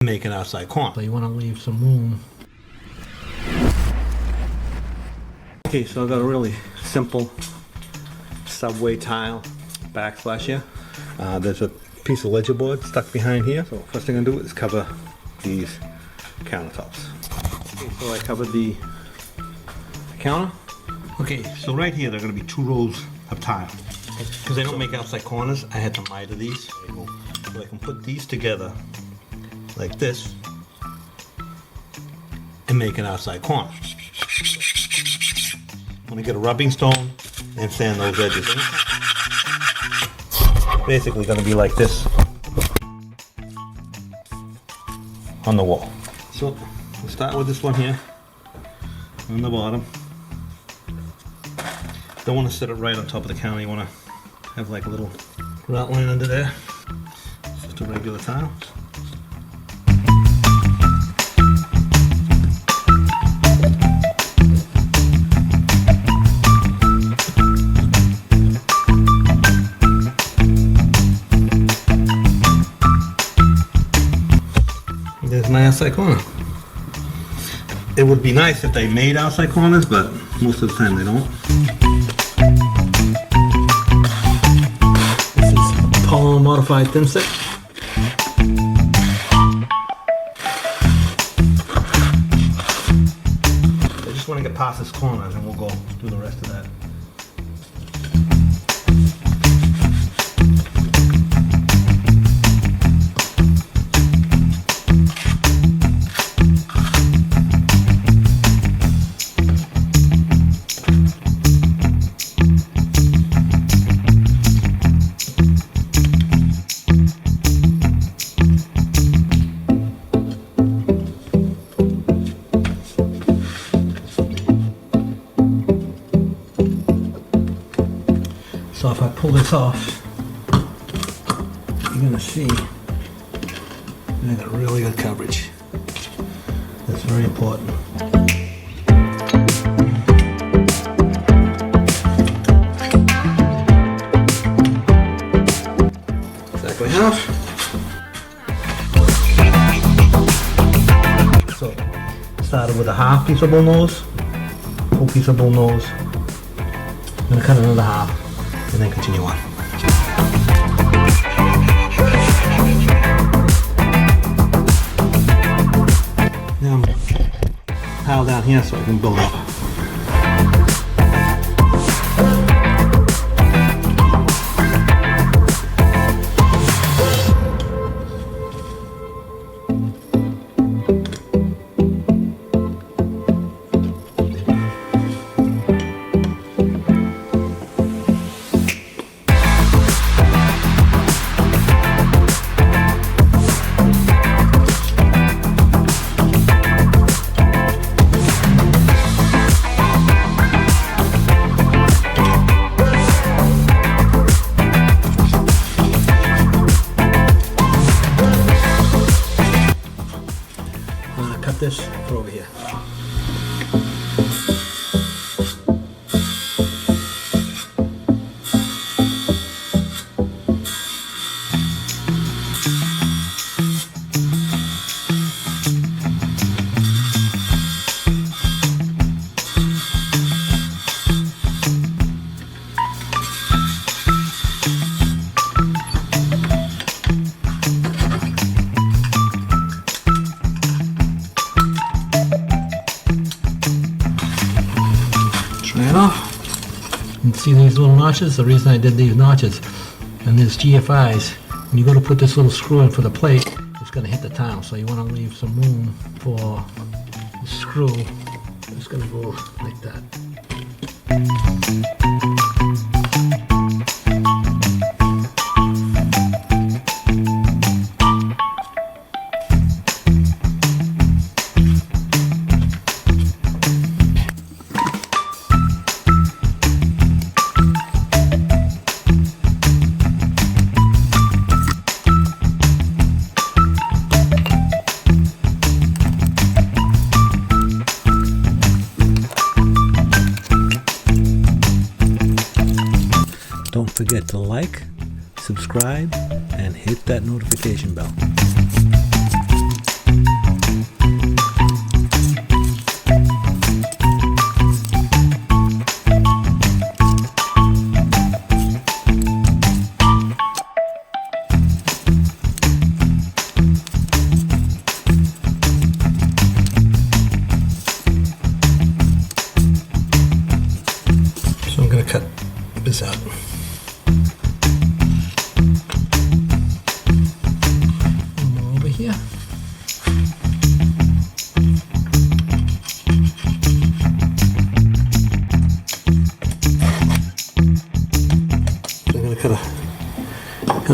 make an outside corner. So you want to leave some room. Okay, so I've got a really simple subway tile backsplash here. There's a piece of ledger board stuck behind here. So first thing I'm gonna do is cover these countertops. Okay, so I covered the counter. Okay, so right here there are gonna be 2 rows of tile. Because I don't make outside corners, I had to miter these. So I can put these together like this and make an outside corner. I'm gonna get a rubbing stone and sand those edges. Basically gonna be like this on the wall. So we'll start with this one here on the bottom. Don't want to set it right on top of the counter. You want to have like a little outline under there. Just a regular tile. There's my outside corner. It would be nice if they made outside corners, but most of the time they don't. This is Paul modified thin stick. I just want to get past this corner and then we'll go do the rest of that. So if I pull this off, you're going to see I got really good coverage. That's very important. Exactly half. So started with a half piece of bull nose, full piece of bull nose, and cut another half, and then continue on. Now I'm pile down here so I can build up. Cut this for over here. Try it off. And see these little notches? The reason I did these notches, and there's GFIs, when you go to put this little screw in for the plate, it's going to hit the tile, so you want to leave some room for the screw. It's going to go like that. Don't forget to like, subscribe, and hit that notification bell.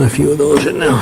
a few of those in now.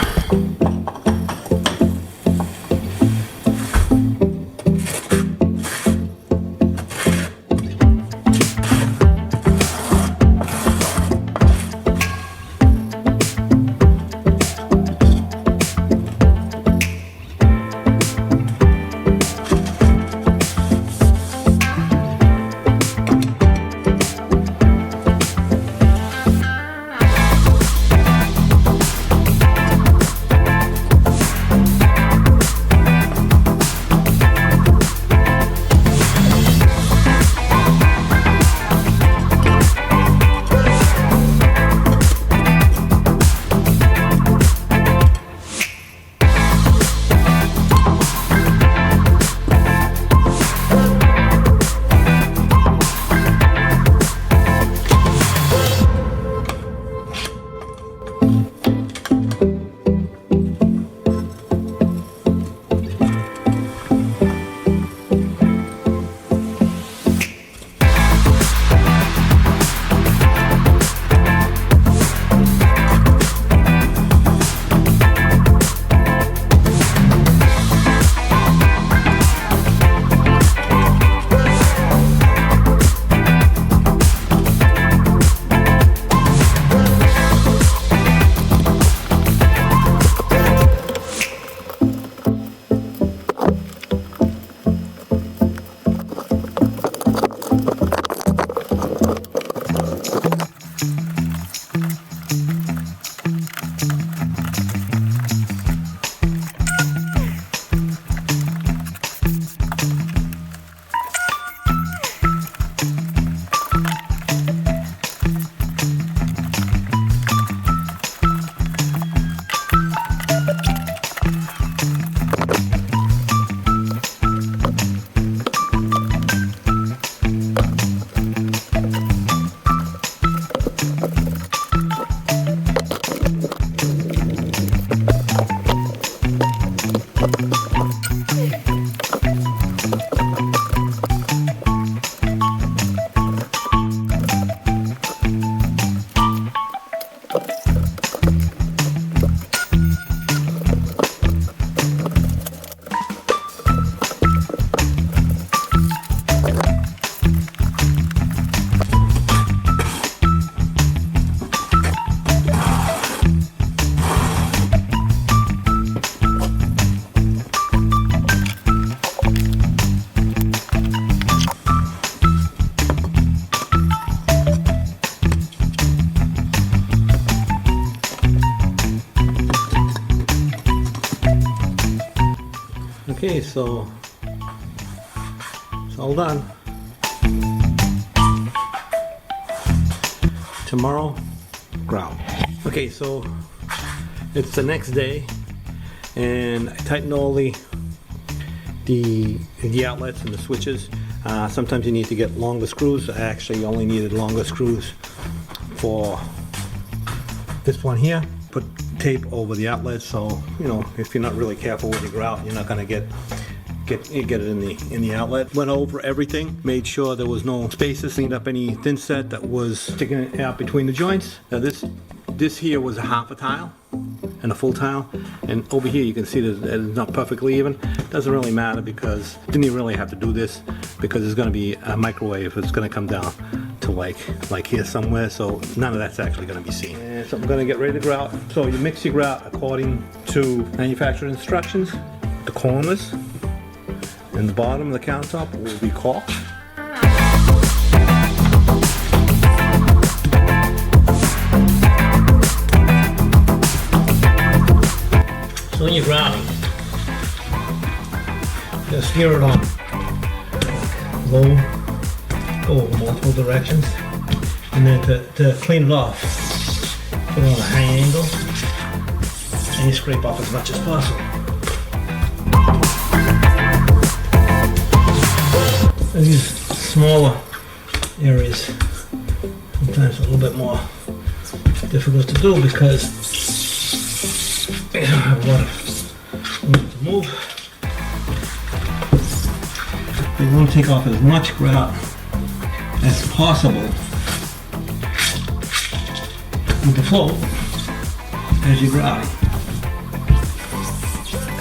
Okay, so it's all done. Tomorrow, grout. Okay, so it's the next day, and I tightened all the outlets and the switches. Sometimes you need to get longer screws. I actually only needed longer screws for this one here. Put tape over the outlets, so you know, if you're not really careful with your grout, you're not going to get it in the outlet. Went over everything, made sure there was no spaces, cleaned up any thin set that was sticking out between the joints. Now this here was a half a tile and a full tile, and over here you can see that it's not perfectly even. Doesn't really matter because didn't even really have to do this because it's going to be a microwave. It's going to come down to like here somewhere, so none of that's actually going to be seen. And so I'm going to get ready to grout. So you mix your grout according to manufacturer instructions. The corners and the bottom of the countertop will be caulked. So when you're grouting, just steer it on low, go over multiple directions, and then to clean it off, put it on a high angle, and you scrape off as much as possible. These smaller areas sometimes a little bit more difficult to do because they don't have a lot of room to move. You want to take off as much grout as possible with the float, as you grout.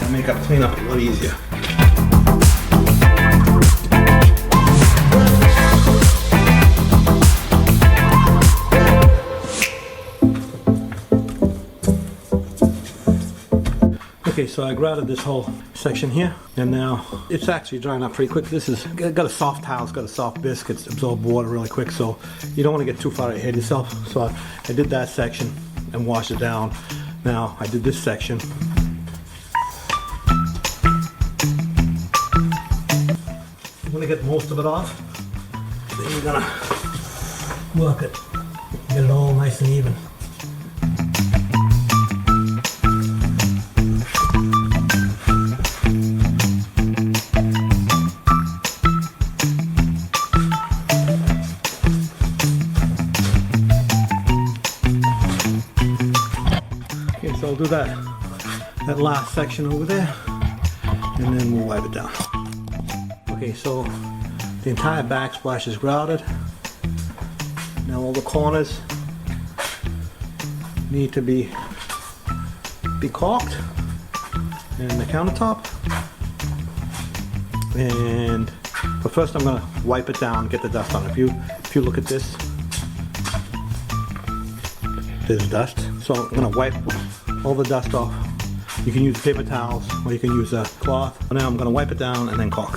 Gonna make up cleanup a lot easier. Okay, so I grouted this whole section here, and now it's actually drying up pretty quick. This is got a soft towel, it's got a soft bisque, it's absorbed water really quick, so you don't want to get too far ahead of yourself. So I did that section and washed it down. Now I did this section. I'm gonna get most of it off. Then you're gonna work it, get it all nice and even. So I'll do that last section over there, and then we'll wipe it down. Okay, so the entire backsplash is grouted. Now all the corners need to be caulked, and the countertop. But first I'm gonna wipe it down, get the dust on it. If you look at this, there's dust. So I'm gonna wipe all the dust off. You can use paper towels or you can use a cloth. But now I'm going to wipe it down and then caulk.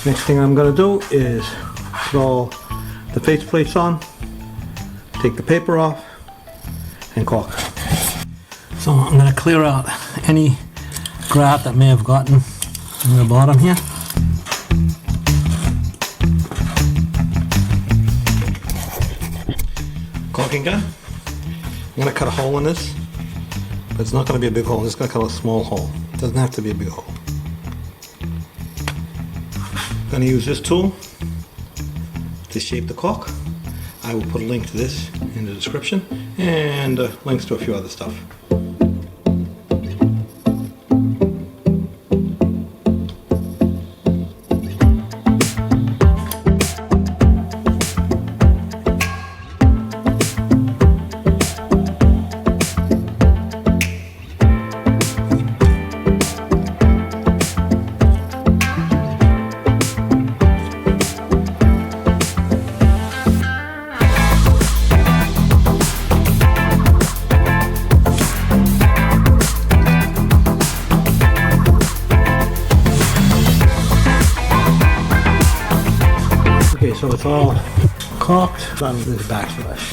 Next thing I'm going to do is put all the face plates on, take the paper off, and caulk. So I'm going to clear out any grout that may have gotten in the bottom here. Caulking gun. I'm going to cut a hole in this, but it's not going to be a big hole. I'm just going to cut a small hole. It doesn't have to be a big hole. I'm going to use this tool to shape the caulk. I will put a link to this in the description and links to a few other stuff. Okay, so it's all caulked. Done with the backsplash.